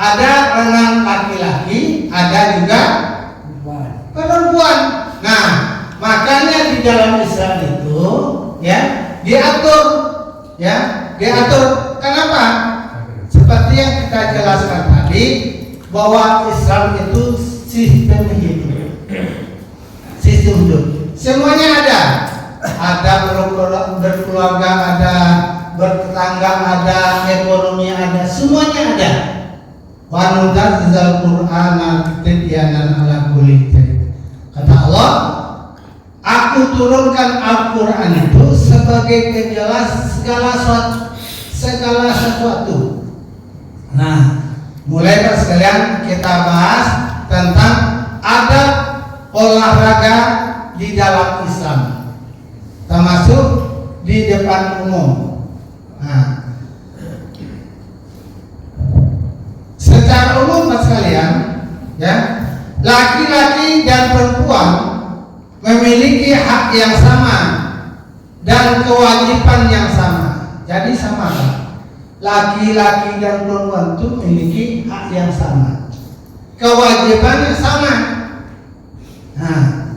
ada lengan laki-laki, ada juga perempuan. Nah, makanya di dalam Islam itu ya diatur. Kenapa? Seperti yang kita jelaskan tadi bahwa Islam itu sistem hidup. Semuanya ada. Ada berkeluarga, ada bertetangga, ada ekonomi, ada, semuanya ada. Wa nunazzilul Qur'ana tibyanan ala kulli syai'. Kata Allah, aku turunkan Al-Quran itu sebagai penjelas segala sesuatu. Nah, mulai sekalian kita bahas tentang adab olahraga di dalam Islam, termasuk di depan umum. Nah, secara umum sekalian, ya, laki-laki dan perempuan memiliki hak yang sama dan kewajiban yang sama. Jadi sama, laki-laki dan perempuan itu memiliki hak yang sama, kewajibannya sama. Nah,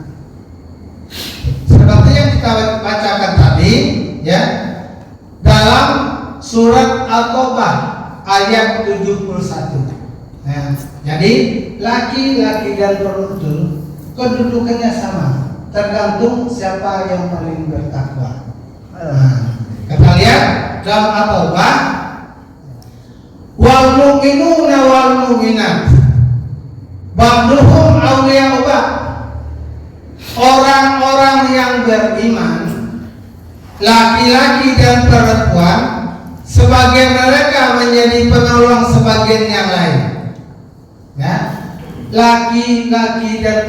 seperti yang kita bacakan tadi, ya, dalam surat At-Taubah ayat 71. Nah, jadi laki-laki dan perempuan kedudukannya sama, tergantung siapa yang paling bertakwa. Nah, kita lihat dalam At-Taubah, wal mu'minuna wal mu'minat ba'duhum awliya'u ba'd. Orang-orang yang beriman, laki-laki dan perempuan, sebagian mereka menjadi penolong sebagian yang lain. Ya, laki-laki dan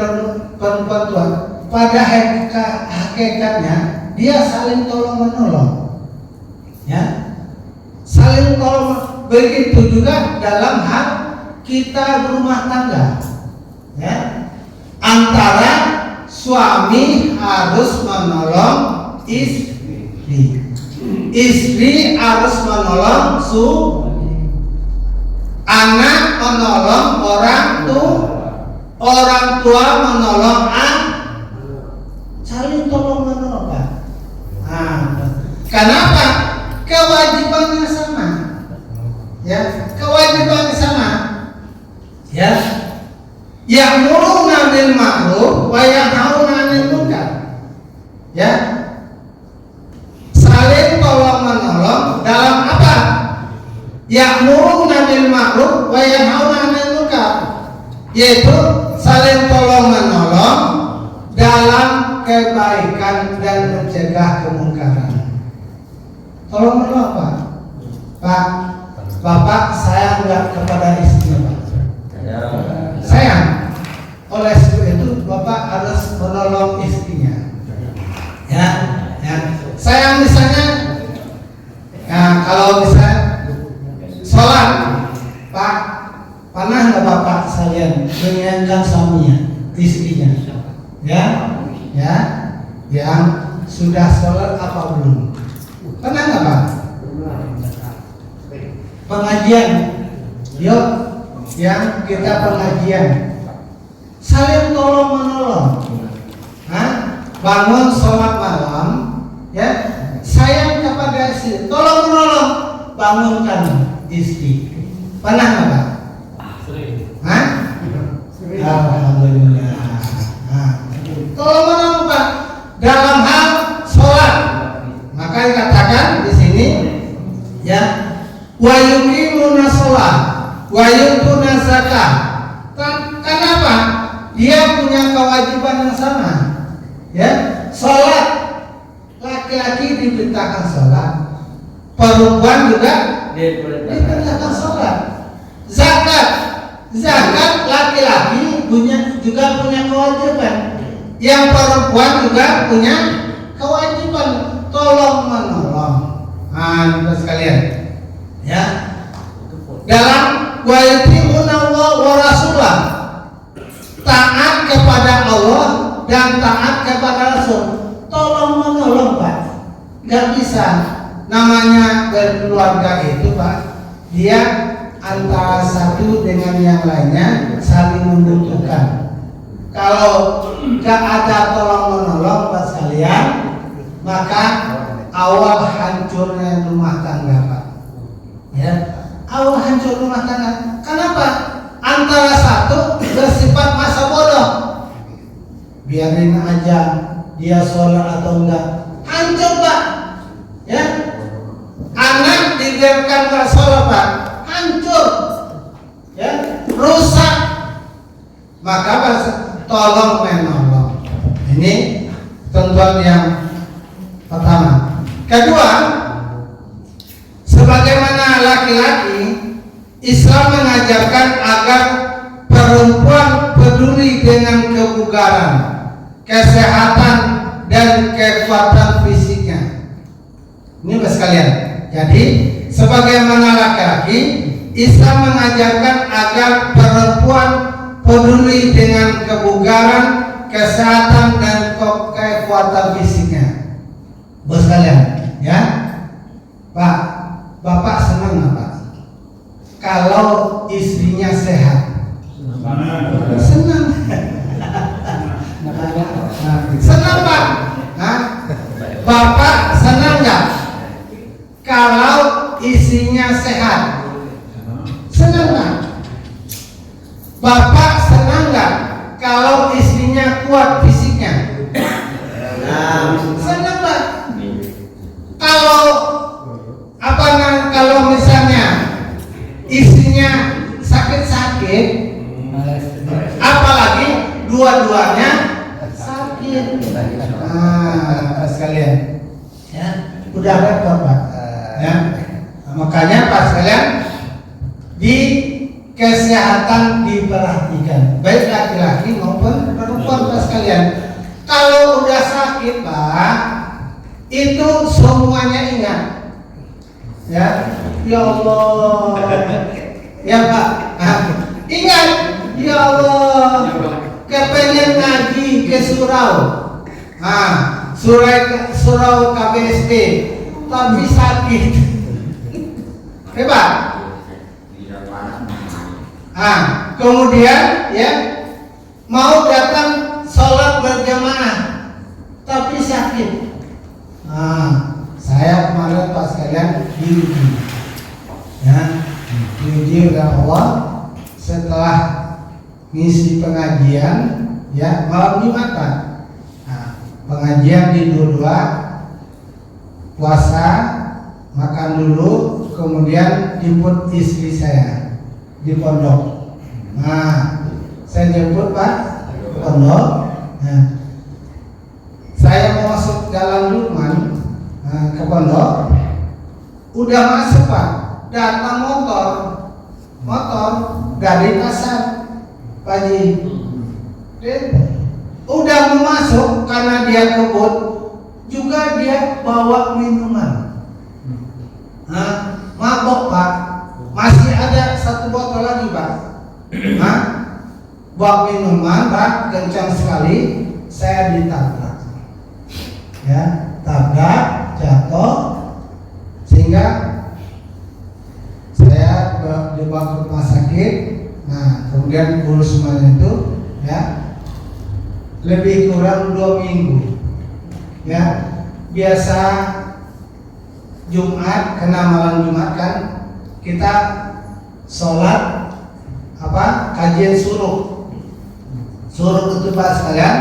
perempuan pada hakikatnya dia saling tolong menolong. Ya, saling tolong. Begitu juga dalam hal kita berumah tangga. Ya, antara suami harus menolong istri, istri harus menolong suami, anak menolong orang tua menolong anak, saling tolong menolong. Kenapa? Kewajibannya sama. Ya, kewajibannya sama. Ya, ya'muruna bil ma'ruf wa yanhauna 'anil munkar. Ya, saling tolong menolong dalam apa? Ya'muruna bil ma'ruf wa yanhauna 'anil munkar, yaitu saling tolong menolong dalam kebaikan dan mencegah kemungkaran. Tolong menolong apa? Pak, Bapak sayang nggak kepada istrinya, Pak? Sayang. Oleh sebab itu Bapak harus menolong istrinya. Ya. Sayang misalnya, ya, kalau misalnya sholat, Pak, pernah nggak Bapak sekalian mengingatkan suaminya, istrinya? Ya, yang sudah sholat apa belum? Pernah nggak Pak? Pengajian, yuk, yang kita pengajian, saling tolong menolong. Bangun sholat malam, ya, sayang kepada istri, tolong menolong, bangunkan istri. Pernah nggak Pak? Alhamdulillah. Tolong menolong Pak dalam hal sholat. Maka dikatakan di sini, ya, wa yuqimuna shalah wa yutuna zakah. Kenapa? Dia punya kewajiban yang sama. Ya, sholat, laki-laki diperintahkan sholat, perempuan juga diperintahkan sholat. Zakat laki-laki juga punya kewajiban, yang perempuan juga punya kewajiban tolong menolong. Nah, sekalian, ya, dalam wa yuti'una wa rasulah, taat kepada Allah dan taat kepada Rasul. Tolong menolong Pak. Gak bisa namanya berkeluarga itu Pak, dia antara satu dengan yang lainnya saling membutuhkan. Kalau gak ada tolong menolong buat sekalian, maka awal hancurnya rumah tangga, Pak. Ya, awal hancur rumah tangga. Kenapa? Antara satu bersifat masa bodoh, biarin aja dia sholat atau enggak, hancur, Pak. Ya, anak dibiarkan nggak sholat, Pak, hancur, ya, rusak. Maka tolong menolong. Ini tentuan yang pertama. Kedua, sebagaimana laki-laki, Islam mengajarkan agar perempuan peduli dengan kebugaran, kesehatan, dan kekuatan fisiknya. Ini sekalian. Jadi, sebagaimana laki-laki, Islam mengajarkan agar perempuan peduli dengan kebugaran, kesehatan, dan kekuatan fisiknya. Bos sekalian, ya, Pak, Bapak senang nggak, Pak, kalau istrinya sehat? Senang. Senang, Pak. Hah? Bapak senang nggak kalau istrinya sehat? Senang nggak? Bapak senang nggak kalau istrinya kuat fisiknya? Senang, Pak. Kalau misalnya istrinya sakit-sakit, apalagi dua-duanya sakit, sekalian, ya, udah repot, Pak. Ya, makanya Pak sekalian, di kesehatan diperhatikan, baik laki-laki maupun perempuan, Pak sekalian. Kalau udah sakit, Pak, itu semuanya ingat, ya, ya Allah, ya Pak, ingat, ya Allah, kepengen ngaji ke surau, surau KBSD, tapi sakit, hebat. Kemudian, ya, mau datang sholat berjamaah, tapi sakit. Saya kemarin Pak sekalian diuji, ya, diuji oleh Allah setelah ngisi pengajian, ya, malam Jumat, Pak. Pengajian di dua, puasa, makan dulu, kemudian jemput istri saya di pondok. Saya jemput, Pak, ke pondok. Saya mau masuk jalan Lukman, ke pondok, udah masuk, Pak, datang motor dari pasar, Pak Ji. Udah mau masuk, karena dia kebut, juga dia bawa minuman. Mabok, Pak, masih ada satu botol lagi, Pak. Bawa minuman, Pak, kencang sekali, saya ditabrak. Ya, tabrak, jatuh, sehingga saya dibawa ke rumah sakit. Kemudian urus semuanya itu, ya, lebih kurang 2 minggu. Ya, biasa Jumat, kena malam Jumat kan, kita sholat kajian suruh itu, Pak sekalian.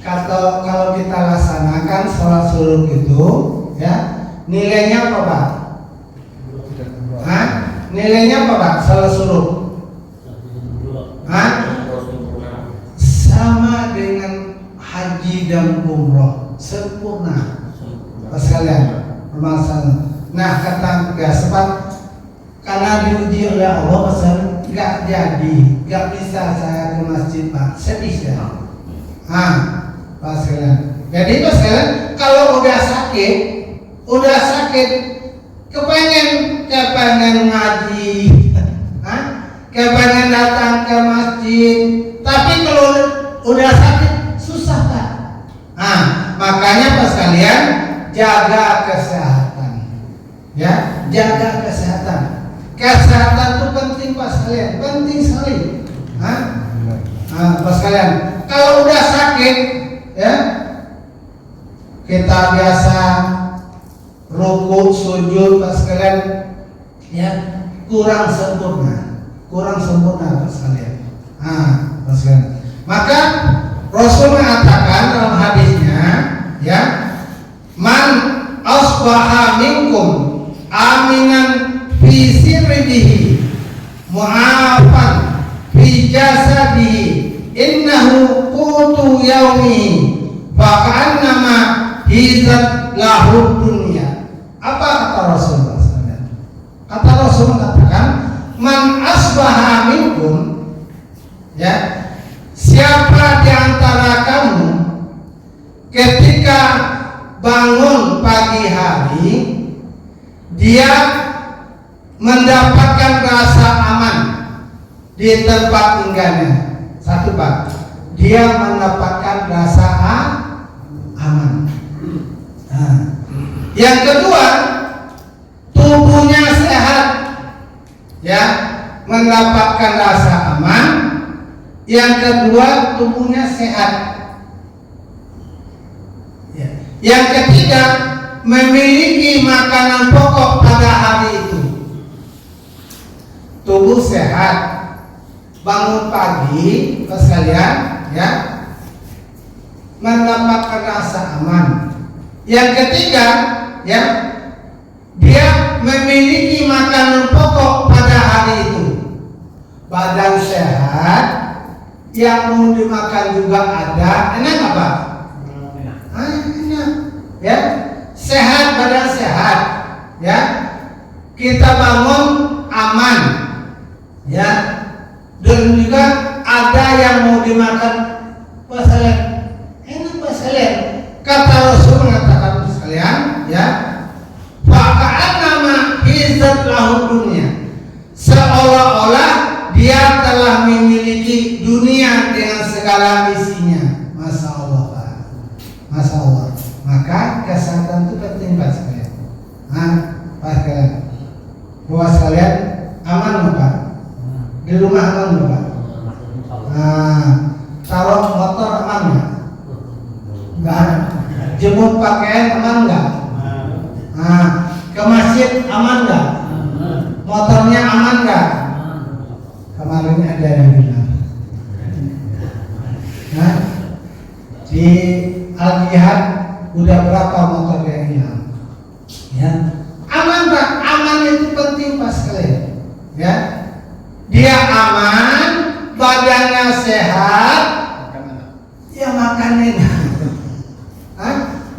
Kalau kita laksanakan sholat suruh itu, ya, nilainya apa, Pak? Nilainya apa, Pak? Sholat suruh, sama dengan haji dan umroh, sempurna, Pak sekalian. Nah, kata gak sempat, karena diuji oleh Allah, pasal gak jadi, gak bisa saya ke masjid, Pak, sedih ya. Pak sekalian. Jadi Pak sekalian, kalau udah sakit, kepengen ngaji, kepengen datang ke masjid, tapi kalau udah sakit susah, Pak. Makanya Pak sekalian, jaga kesehatan, ya, jaga kesehatan. Kesehatan itu penting, Pak sekalian, penting sekali. Pak sekalian, kalau udah sakit, ya kita biasa rukuk, sujud, Pak sekalian, ya kurang sempurna Pak sekalian. Pak sekalian. Maka Rasul mengatakan dalam hadisnya, ya, man asbaha minkum aminan fi sirrihi mu'afan fi jasadihi innahu qutu yaumihi fa ka'annama hizat lahu dunya. Apa kata Rasulullah SAW? Kata Rasul mengatakan, man asbaha minkum, ya, siapa di antara kamu ketika bangun pagi hari dia mendapatkan rasa aman di tempat tinggalnya. Satu Pak, dia mendapatkan rasa aman. Yang kedua, tubuhnya sehat, ya, mendapatkan rasa aman. Yang kedua, tubuhnya sehat. Yang ketiga, memiliki makanan pokok pada hari itu. Tubuh sehat, bangun pagi, sekalian, ya, mendapatkan rasa aman. Yang ketiga, ya, dia memiliki makanan pokok pada hari itu. Badan sehat, yang mau dimakan juga ada. Enak apa? Enak, ya, sehat, badan sehat, ya, kita bangun aman, ya, dan juga ada yang mau dimakan. Sekalian, enak sekalian. Kata Rasul mengatakan sekalian, ya, faka'annama hizat lahu dunya, seolah-olah dia telah memiliki dunia dengan segala isinya. Masya Allah Pak, Masya Allah. Maka kesehatan itu penting Pak sekalian. Pak sekalian, buat sekalian, aman Pak? Di rumah aman Pak? Taruh motor aman nggak? Nggak. Jemur pakaian aman nggak? Ke masjid aman nggak? Motornya aman nggak? Kemarin ada yang bilang, di Al-Jihad udah berapa motor yang hilang? Ya, aman Pak, aman itu penting Pak sekalian. Ya, dia aman, badannya sehat, ya makan enak.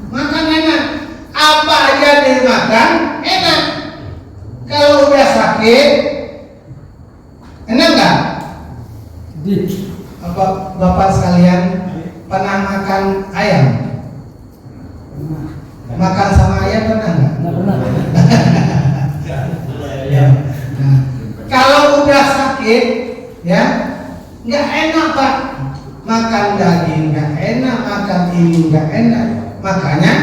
Makan enak, apa aja dimakan enak. Kalau udah sakit, enak nggak? Apa Bapak sekalian pernah makan ayam? Makan sama ayam pernah nggak? Ya. Nah, kalau udah sakit, ya nggak enak Pak. Makan daging nggak enak, makan ini nggak enak. Makanya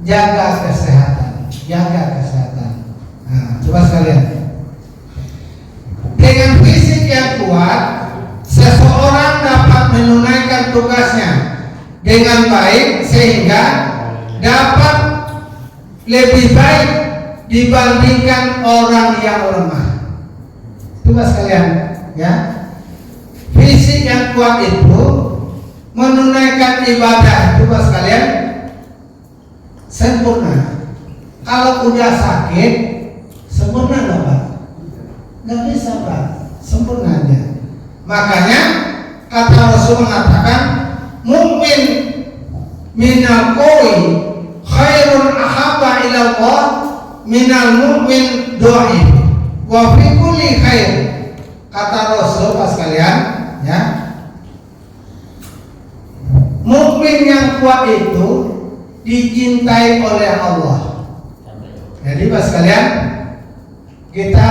jaga kesehatan, jaga kesehatan. Nah, coba sekalian. Dengan fisik yang kuat, seseorang dapat menunaikan tugasnya dengan baik sehingga dapat lebih baik dibandingkan orang yang lemah. Coba sekalian, ya. Fisik yang kuat itu menunaikan ibadah, coba sekalian, sempurna. Kalau udah sakit, sempurna nggak Pak? Nggak bisa Pak, sempurna aja. Makanya kata Rasul mengatakan, mukmin minal qawi khairun ahabba ila Allah minal mu'min dhaif wa fi kulli khair. Kata Rasul Pak sekalian, ya, mukmin yang kuat itu dicintai oleh Allah. Jadi Pak sekalian, kita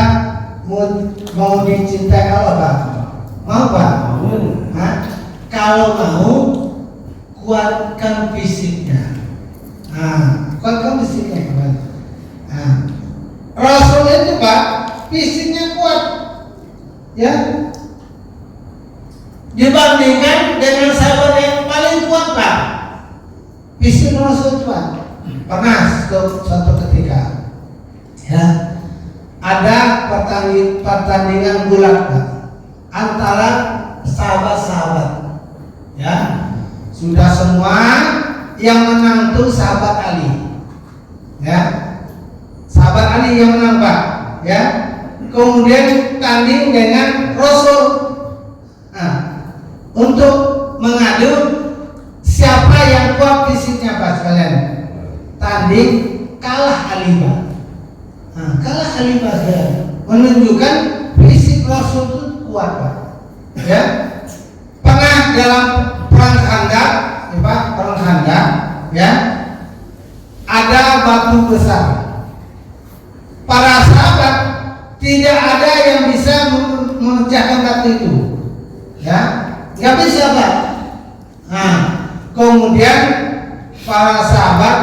mau dicintai Allah Pak? Mau Pak? Kalau mau, kuatkan fisiknya. Kuatkan fisiknya Pak. Rasul itu Pak, fisiknya kuat, Ya, dibandingkan dengan sahabat yang paling kuat Pak, fisik Rasul kuat. Pernah suatu ketika ya ada pertandingan gulat Pak, antara sahabat-sahabat ya, sudah semua yang menang tuh sahabat Ali ya, sahabat Ali yang menang Pak ya, kemudian tanding dengan Rasul untuk mengadu siapa yang kuat fisiknya Pak sekalian. Tanding kalah Ali Pak, kalah Ali Pak sekalian, menunjukkan fisik Rasul itu kuat Pak ya. Pernah dalam perang Khandaq ya Pak, perang Khandaq ya, ada batu besar. Para sahabat tidak ada yang bisa memecahkan batu itu ya, nggak bisa Pak. Kemudian para sahabat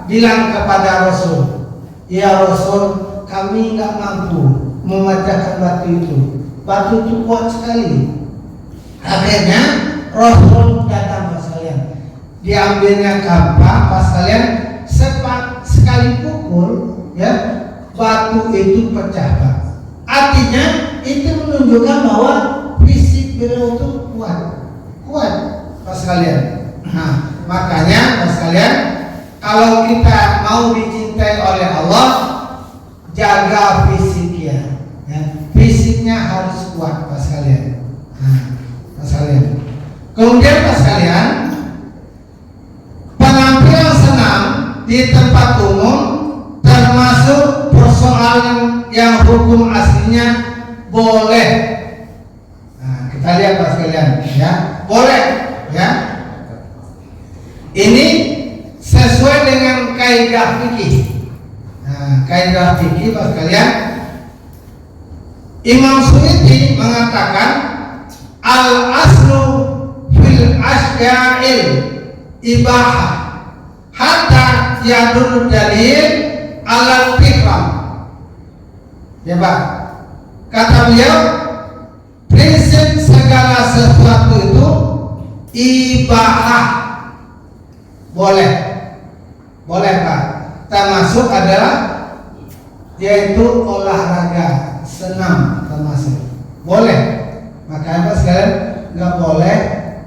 bilang kepada Rasul, ya Rasul, kami nggak mampu memecahkan batu itu, batu itu kuat sekali. Akhirnya Rasul datang Pak sekalian, diambilnya kampak Pak sekalian, sekali pukul ya, batu itu pecah Pak. Artinya itu menunjukkan bahwa fisik beliau itu kuat Pak sekalian. Makanya Pak sekalian, kalau kita mau dicintai oleh Allah, jaga fisiknya ya. Fisiknya harus kuat Pak sekalian. Pak sekalian. Kemudian Pak sekalian, penampilan senam di tempat umum termasuk persoalan yang hukum aslinya boleh. Kita lihat Pak sekalian ya, boleh ya. Ini sesuai dengan kaidah fikih. Kaidah fikih Pak sekalian, Imam Suyuti mengatakan al aslu fil asyail ibahah hatta yadul dalil alal fikram. Ya Pak, kata beliau, prinsip segala sesuatu itu ibahah, boleh Pak, termasuk adalah yaitu olahraga senam, termasuk boleh. Makanya Pak sekalian, nggak boleh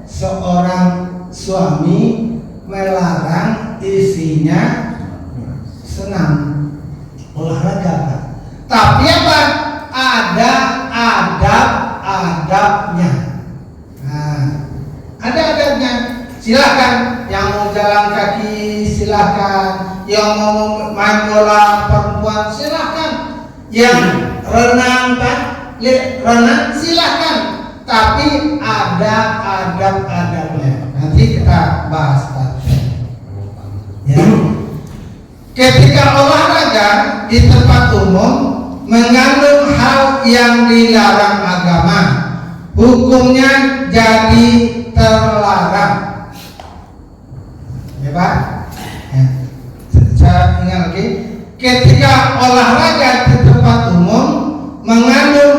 seorang suami melarang istrinya senam, olahraga Pak. Tapi apa? Ada adab-adabnya. Ada adabnya. Silakan yang mau jalan kaki, silakan. Yang mau main bola perempuan, silakan. Yang renang Pak, renang silakan. Tapi ada adab-adabnya. Nanti kita bahas Pak. Ya. Ketika olahraga di tempat umum mengandung hal yang dilarang agama, hukumnya jadi terlarang. Ya Pak, ya. Saya ingat lagi, ketika olahraga di tempat umum mengandung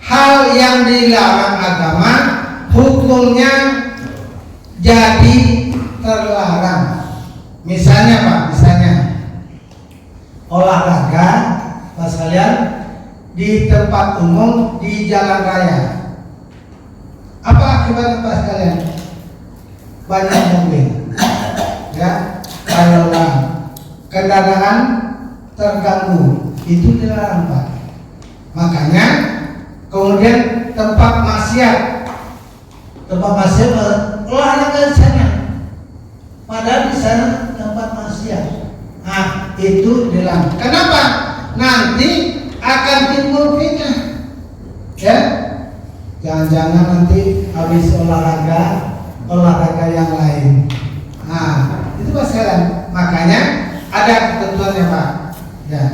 hal yang dilarang agama, hukumnya jadi terlarang. Misalnya Pak, olahraga Pak sekalian di tempat umum di jalan raya. Apa akibatnya Pak sekalian? Banyak mobil, ya, lalu kendaraan terganggu, itu dilarang Pak. Makanya kemudian tempat maksiat olahraga di sana, padahal di sana tempat maksiat. Itu dilarang. Kenapa? Nanti akan timbul fitnah. Ya, jangan-jangan nanti habis olahraga yang lain. Itu Pak sekalian. Makanya ada ketentuannya Pak. Ya.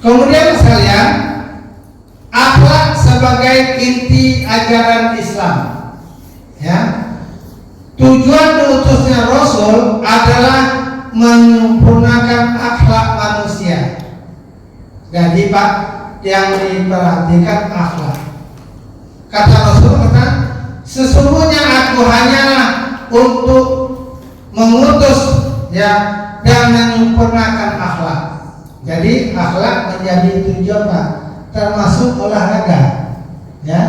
Kemudian sekalian, akhlak sebagai inti ajaran Islam. Ya. Tujuan diutusnya Rasul adalah menyempurnakan akhlak manusia. Jadi Pak, yang diperhatikan akhlak. Kata Rasul, kata, sesungguhnya aku hanyalah untuk mengutus ya dan menyempurnakan akhlak. Jadi akhlak menjadi tujuan Pak, termasuk olahraga, ya,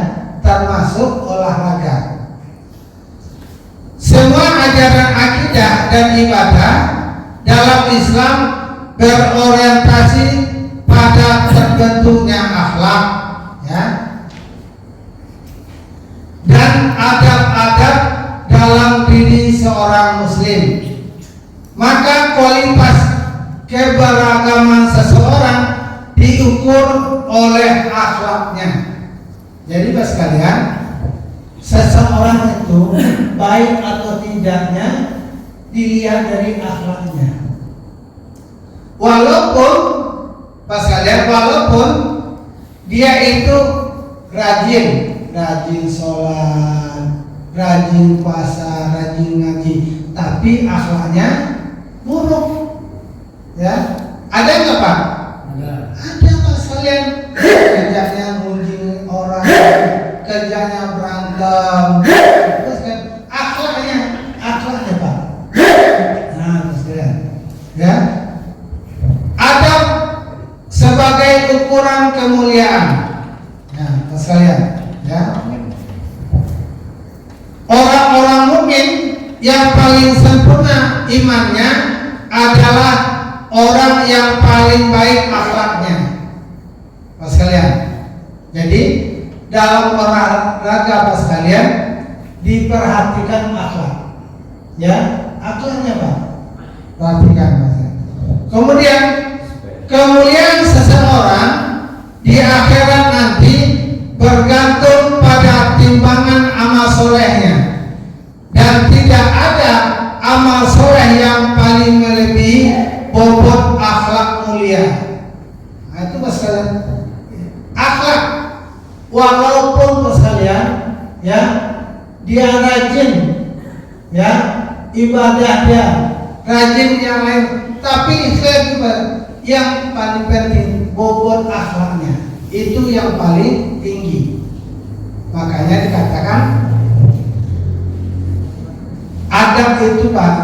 termasuk olahraga. Semua ajaran akidah dan ibadah dalam Islam berorientasi pada terbentuknya akhlak, ya, dan adab-adab dalam diri seorang Muslim. Maka kualitas keberagaman seseorang diukur oleh akhlaknya. Jadi Bapak sekalian, seseorang itu baik atau tidaknya dilihat dari akhlaknya. Walaupun Bapak sekalian, walaupun dia itu rajin sholat, rajin puasa, rajin ngaji, tapi akhlaknya buruk, ya. Ada nggak Pak? Ada Pak sekalian. Kerjanya ngunjing orang, kerjanya berantem, terus kan akhlaknya Pak. Nah, sekalian, ya. Adab sebagai ukuran kemuliaan. Nah, sekalian, ya. Orang-orang mukmin yang paling sempurna imannya adalah orang yang paling baik akhlaknya. Pak sekalian. Jadi dalam olahraga Pak sekalian diperhatikan akhlak. Ya, akhlaknya Pak. Perhatikan Pak. Kemudian kemuliaan seseorang di akhirat nanti bergantung pada timbangan amal solehnya, dan tidak ada amal soleh yang paling melebihi bobot akhlak mulia. Nah, itu Mas sekalian, akhlak. Walaupun Mas sekalian, ya, dia rajin, ya, ibadah dia rajin yang lain, tapi yang paling penting bobot akhlaknya itu yang paling tinggi. Makanya dikatakan adab itu Pak,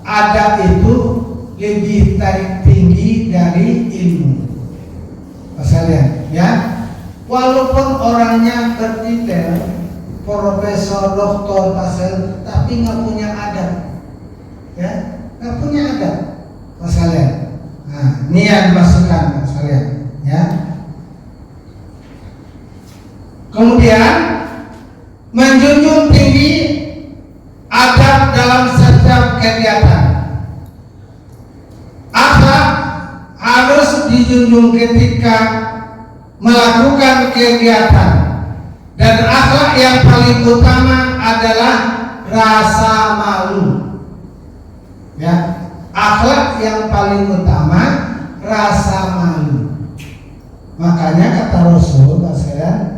adab itu lebih tinggi dari ilmu. Masalahnya, ya, walaupun orangnya berdetail, profesor, doktor, pasal, tapi nggak punya adab, ya, nggak punya adab. Masalahnya, nah, ini yang dimasukkan masalahnya, ya. Kemudian menjunjung tinggi adab dalam setiap kegiatan. Akhlak harus dijunjung ketika melakukan kegiatan, dan akhlak yang paling utama adalah rasa malu. Ya, akhlak yang paling utama rasa malu. Makanya kata Rasul,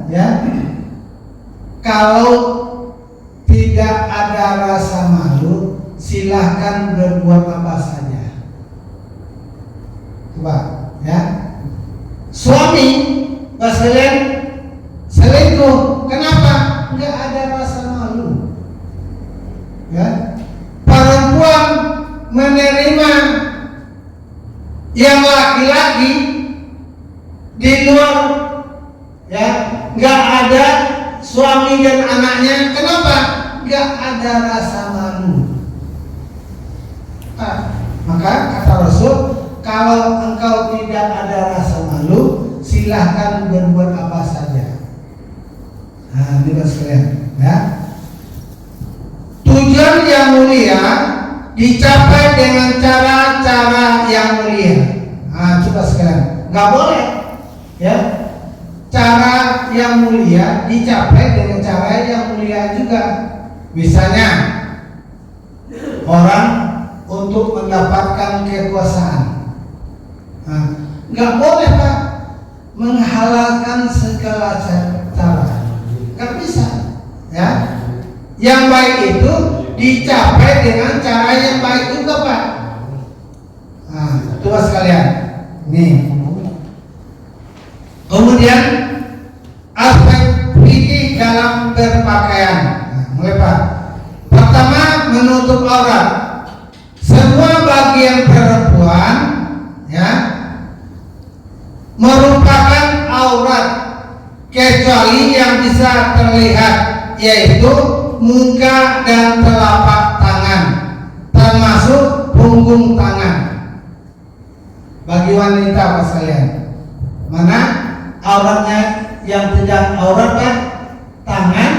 ya, kalau tidak ada rasa malu, silahkan berbuat apa saja. Coba, ya. Suami, sekalian, selingkuh, kenapa? Nggak ada rasa malu. Ya, perempuan menerima yang laki-laki di luar, ya, nggak ada suami dan anaknya, kenapa? Nggak ada rasa malu. Maka kata Rasul, kalau engkau tidak ada rasa malu, silahkan berbuat apa saja. Nah, ini sekalian, ya. Tujuan yang mulia dicapai dengan cara-cara yang mulia. Nah, coba sekalian, nggak boleh, ya, cara yang mulia dicapai dengan cara yang mulia juga. Misalnya orang untuk mendapatkan kekuasaan, nah, nggak boleh Pak menghalalkan segala cara, nggak bisa, ya. Yang baik itu dicapai dengan cara yang baik juga Pak. Nah, coba sekalian, nih. Kemudian aspek fikih dalam berpakaian. Nah, mulai Pak. Pertama, menutup aurat. Semua bagian perempuan ya merupakan aurat kecuali yang bisa terlihat, yaitu muka dan telapak tangan, termasuk punggung tangan. Bagi wanita Pak sekalian, mana auratnya yang tidak aurat kan? Tangan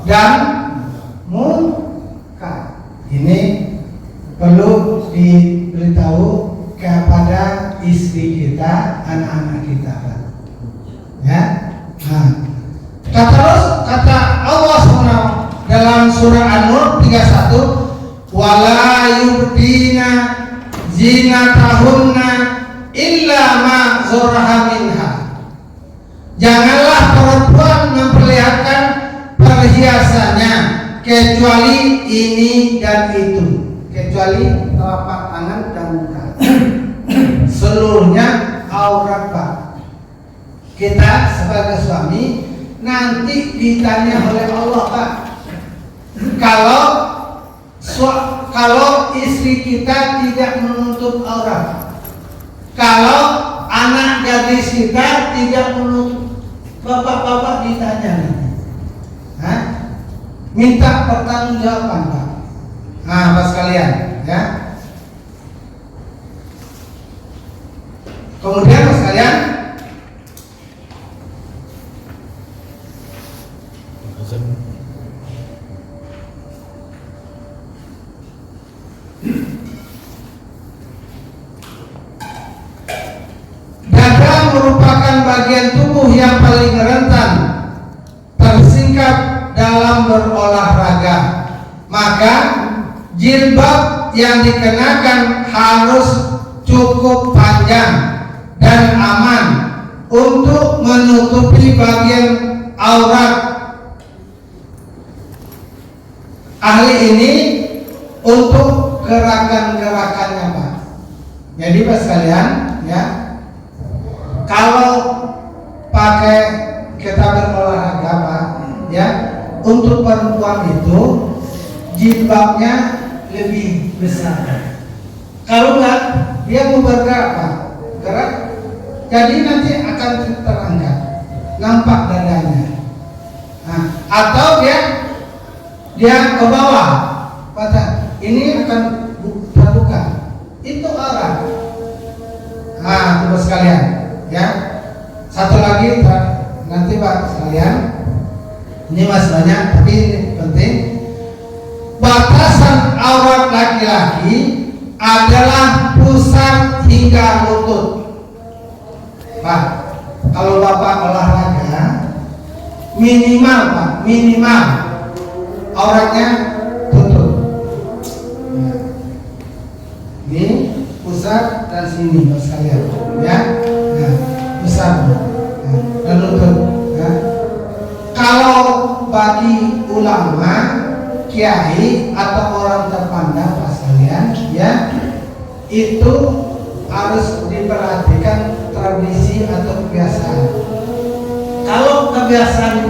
dan muka. Ini perlu diberitahu kepada istri kita, anak-anak kita, Pak. Ya. Nah, kata Allah SWT dalam surah An-Nur 31, wala yubdina zinatahunna illa ma zuraha minha. Janganlah perempuan memperlihatkan perhiasannya kecuali ini dan itu, kecuali telapak tangan dan muka. Seluruhnya aurat Pak. Kita sebagai suami nanti ditanya oleh Allah Pak. Kalau istri kita tidak menutup aurat, kalau anak gadis kita tidak menutup, bapak-bapak ditanya nanti. Hah? Minta pertanggungjawaban Pak. Nah, Pak sekalian, ya. Kemudian Pak sekalian, dada merupakan bagian tubuh yang paling rentan tersingkap dalam berolahraga. Maka jilbab yang dikenakan harus cukup panjang dan aman untuk menutupi bagian aurat. Ahli ini untuk gerakan-gerakannya Pak. Jadi Pak sekalian, ya, kalau pakai kita berolahraga Pak, ya, untuk perempuan itu jilbabnya lebih besar. Kalau enggak, dia mau bergerak Pak, gerak, jadi nanti akan terangkat, nampak dadanya. Nah, atau dia ke bawah, pada ini akan terbuka, itu aurat. Nah, Bapak sekalian, ya. Satu lagi nanti Pak sekalian, ini masih banyak tapi ini penting. Batasan aurat laki-laki adalah pusat hingga lutut. Pak, kalau Bapak olahraga minimal Pak, minimal auratnya tutup. Ini pusat dan sini Bapak sekalian, ya. Nah, pusat dan lutut. Ya. Kalau bagi ulama, kiai atau orang terpandang Pak sekalian, ya, itu harus diperhatikan tradisi atau kebiasaan. Kalau kebiasaan di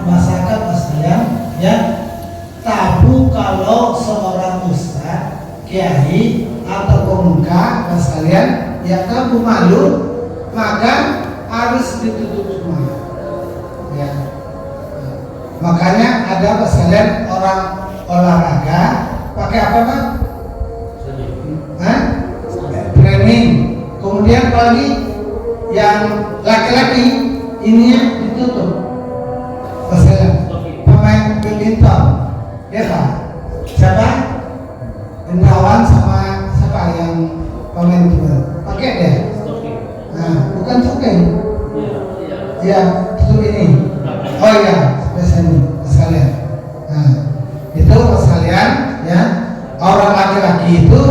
masyarakat Pak sekalian, ya, tabu kalau seorang ustaz, kiai atau pemuka Pak sekalian, ya, tabu, malu, maka harus ditutup semua. Ya. Makanya ada Pak sekalian orang olahraga pakai apa Pak? Training. Kemudian apalagi yang laki-laki ini ditutup. Pak sekalian, pemain badminton, ya Pak? Siapa? Hendrawan sama siapa yang pemain itu? Pakai deh. Nah, bukan stoking. Iya, tutup ini. Oh iya, seperti sekalian. Nah, itu sekalian, ya. Orang laki-laki itu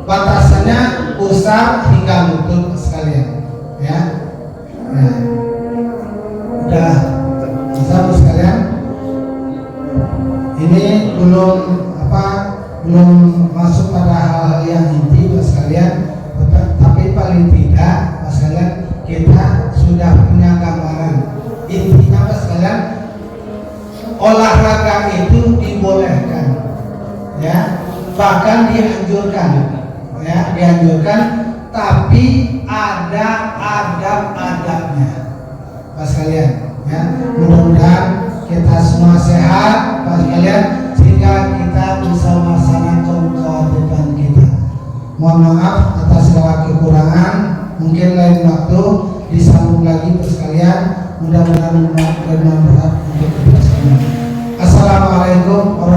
batasannya pusat hingga lutut sekalian, ya. Nah, udah bisa sekalian. Ini belum masuk pada hal-hal yang inti sekalian, tapi paling tidak sekalian kita sudah punya gambaran. Intinya Mas sekalian, olahraga itu dibolehkan, ya, bahkan dianjurkan, ya, dianjurkan, tapi ada adab-adabnya, Mas sekalian, ya. Mudah-mudahan kita semua sehat, Mas sekalian, sehingga kita bisa melaksanakan kewajiban kita. Mohon maaf atas segala kekurangan, mungkin lain waktu disambung lagi sekalian. Mudah-mudahan bermanfaat untuk kita semua. Assalamualaikum warahmatullahi wabarakatuh.